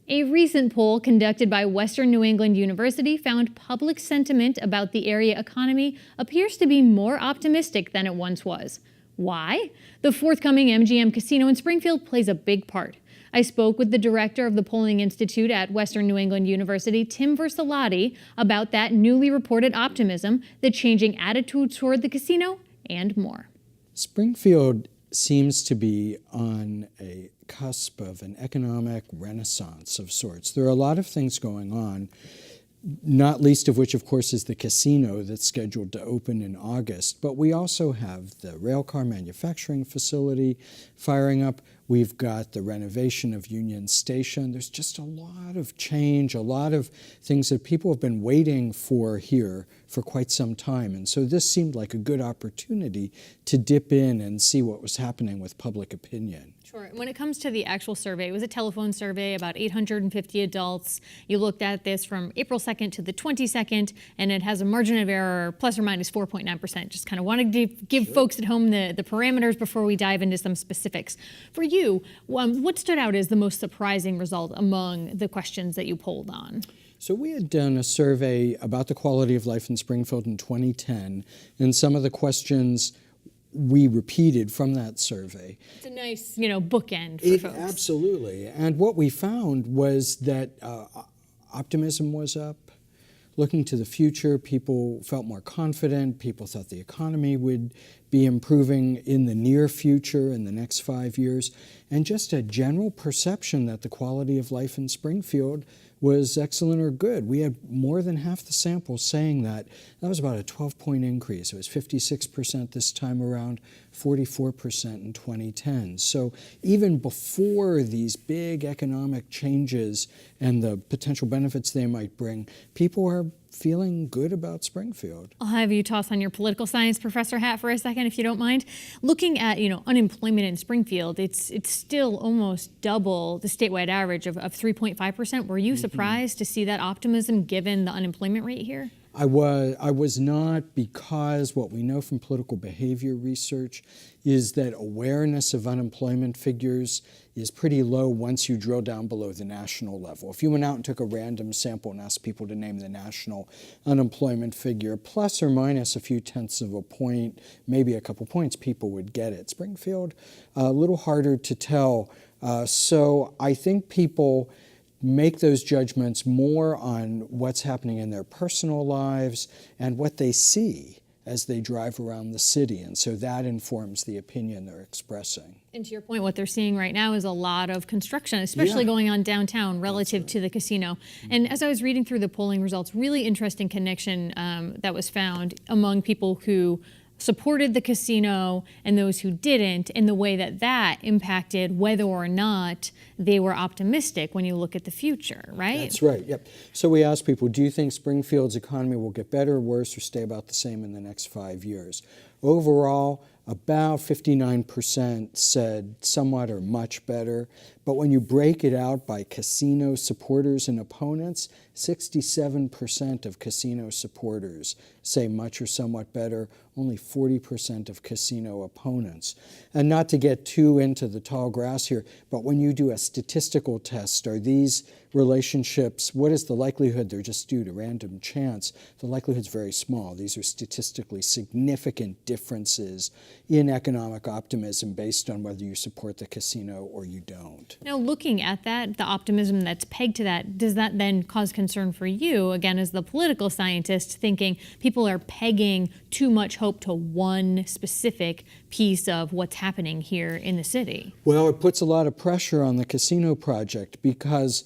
A recent poll conducted by Western New England University found public sentiment about the area economy appears to be more optimistic than it once was. Why? The forthcoming MGM Casino in Springfield plays a big part. I spoke with the director of the Polling Institute at Western New England University, Tim Vercellotti, about that newly reported optimism, the changing attitude toward the casino, and more. Springfield seems to be on a cusp of an economic renaissance of sorts. There are a lot of things going on, not least of which, of course, is the casino that's scheduled to open in August. But we also have the railcar manufacturing facility firing up. We've got the renovation of Union Station. There's just a lot of change, a lot of things that people have been waiting for here for quite some time. And so this seemed like a good opportunity to dip in and see what was happening with public opinion. Sure. When it comes to the actual survey, it was a telephone survey, about 850 adults. You looked at this from April 2nd to the 22nd, and it has a margin of error plus or minus 4.9%. Just kind of wanted to give folks at home the parameters before we dive into some specifics. For you, what stood out as the most surprising result among the questions that you polled on? So we had done a survey about the quality of life in Springfield in 2010, and some of the questions we repeated from that survey. It's a nice, bookend for folks. Absolutely. And what we found was that optimism was up. Looking to the future, people felt more confident. People thought the economy would be improving in the near future, in the next 5 years. And just a general perception that the quality of life in Springfield was excellent or good. We had more than half the sample saying that. That was about a 12-point increase. It was 56% this time around, 44% in 2010. So even before these big economic changes and the potential benefits they might bring, people are feeling good about Springfield. I'll have you toss on your political science professor hat for a second, if you don't mind. Looking at unemployment in Springfield, it's still almost double the statewide average of 3.5%. Were you surprised to see that optimism given the unemployment rate here? I was not, because what we know from political behavior research is that awareness of unemployment figures is pretty low once you drill down below the national level. If you went out and took a random sample and asked people to name the national unemployment figure, plus or minus a few tenths of a point, maybe a couple points, people would get it. Springfield, a little harder to tell. So I think people make those judgments more on what's happening in their personal lives and what they see as they drive around the city. And so that informs the opinion they're expressing. And to your point, what they're seeing right now is a lot of construction, especially going on downtown relative to the casino. And as I was reading through the polling results, really interesting connection that was found among people who supported the casino and those who didn't, and the way that impacted whether or not they were optimistic when you look at the future, right? That's right, yep. So we asked people, do you think Springfield's economy will get better, worse, or stay about the same in the next 5 years? Overall, about 59% said somewhat or much better. But when you break it out by casino supporters and opponents, 67% of casino supporters say much or somewhat better, only 40% of casino opponents. And not to get too into the tall grass here, but when you do a statistical test, are these relationships, what is the likelihood they're just due to random chance? The likelihood's very small. These are statistically significant differences in economic optimism based on whether you support the casino or you don't. Now, looking at that, the optimism that's pegged to that, does that then cause concern for you, again, as the political scientist, thinking people are pegging too much hope to one specific piece of what's happening here in the city? Well, it puts a lot of pressure on the casino project because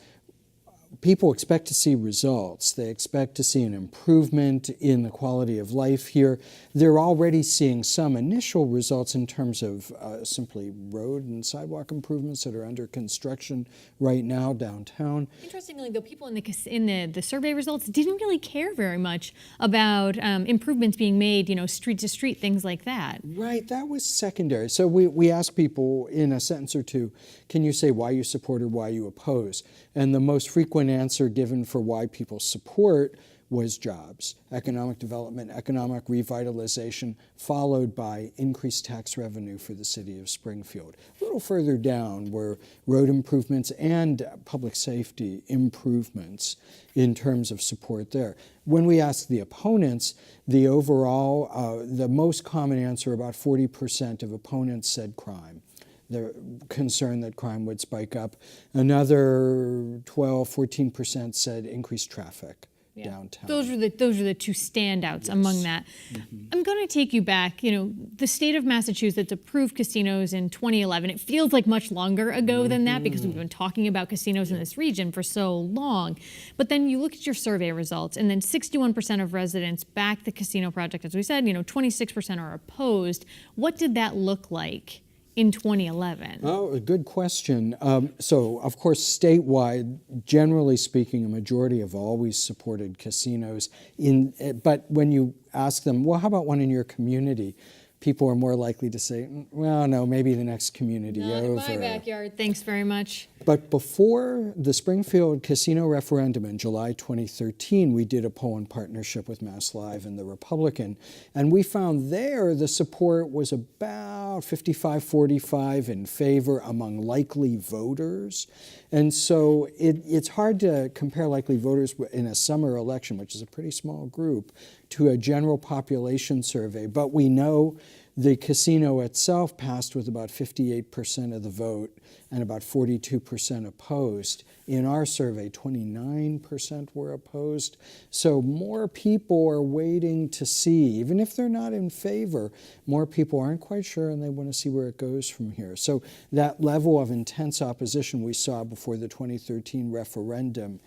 people expect to see results. They expect to see an improvement in the quality of life here. They're already seeing some initial results in terms of simply road and sidewalk improvements that are under construction right now downtown. Interestingly, though, people in the survey results didn't really care very much about improvements being made, street to street, things like that. Right, that was secondary. So we asked people in a sentence or two, can you say why you support or why you oppose? And the most frequent answer given for why people support was jobs, economic development, economic revitalization, followed by increased tax revenue for the city of Springfield. A little further down were road improvements and public safety improvements in terms of support there. When we asked the opponents, the overall, the most common answer, about 40% of opponents said crime. They're concerned that crime would spike up. Another 12-14% said increased traffic downtown. Those are the two standouts among that. I'm going to take you back. The state of Massachusetts approved casinos in 2011. It feels like much longer ago than that because we've been talking about casinos in this region for so long. But then you look at your survey results, and then 61% of residents back the casino project, as we said. 26% are opposed. What did that look like in 2011? Oh, a good question. So, of course, statewide, generally speaking, a majority have always supported casinos. But when you ask them, well, how about one in your community? People are more likely to say, well, no, maybe the next community over. Not in my backyard, thanks very much. But before the Springfield casino referendum in July 2013, we did a poll in partnership with Mass Live and the Republican, and we found there the support was about 55-45 in favor among likely voters. And so it's hard to compare likely voters in a summer election, which is a pretty small group, to a general population survey. But we know the casino itself passed with about 58% of the vote and about 42% opposed. In our survey, 29% were opposed. So more people are waiting to see, even if they're not in favor, more people aren't quite sure and they want to see where it goes from here. So that level of intense opposition we saw before the 2013 referendum,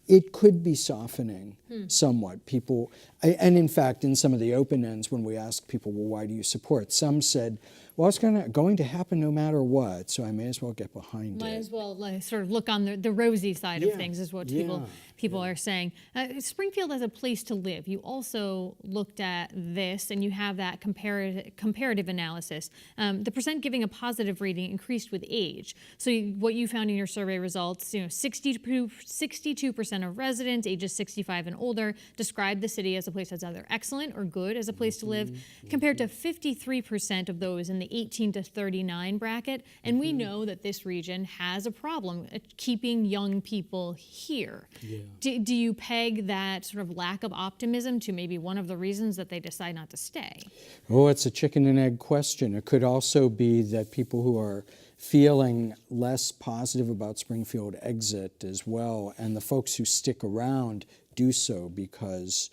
it could be softening somewhat. People, and in fact, in some of the open ends, when we asked people, well, why do you support? Some said, well, it's going to happen no matter what, so I may as well get behind it. Might as well sort of look on the rosy side of things is what people are saying. Springfield as a place to live. You also looked at this, and you have that comparative analysis. The percent giving a positive rating increased with age. So what you found in your survey results, 62% of residents ages 65 and older described the city as a place that's either excellent or good as a place to live, compared to 53% of those in the 18 to 39 bracket. And we know that this region has a problem at keeping young people here. Do you peg that sort of lack of optimism to maybe one of the reasons that they decide not to stay? Oh, it's a chicken and egg question. It could also be that people who are feeling less positive about Springfield exit as well, and the folks who stick around do so because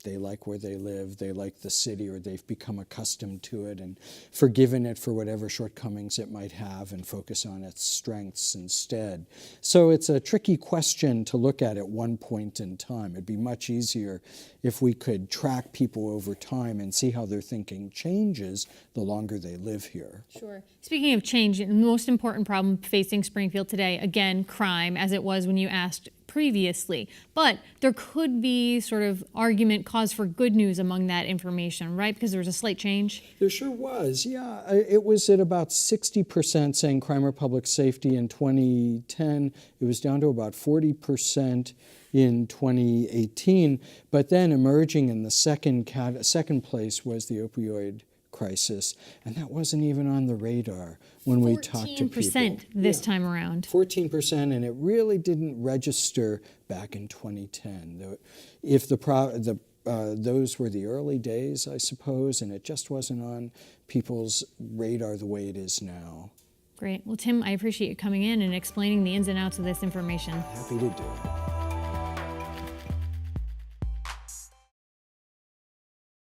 they like where they live, they like the city, or they've become accustomed to it and forgiven it for whatever shortcomings it might have and focus on its strengths instead. So it's a tricky question to look at one point in time. It'd be much easier if we could track people over time and see how their thinking changes the longer they live here. Sure. Speaking of change, the most important problem facing Springfield today, again, crime, as it was when you asked previously. But there could be sort of argument cause for good news among that information, right? Because there was a slight change. There sure was, yeah. It was at about 60% saying crime or public safety in 2010. It was down to about 40% in 2018. But then emerging in the second place was the opioid crisis, and that wasn't even on the radar when we talked to people. 14% this time around. 14%, and it really didn't register back in 2010. If those were the early days, I suppose, and it just wasn't on people's radar the way it is now. Great. Well, Tim, I appreciate you coming in and explaining the ins and outs of this information. Happy to do it.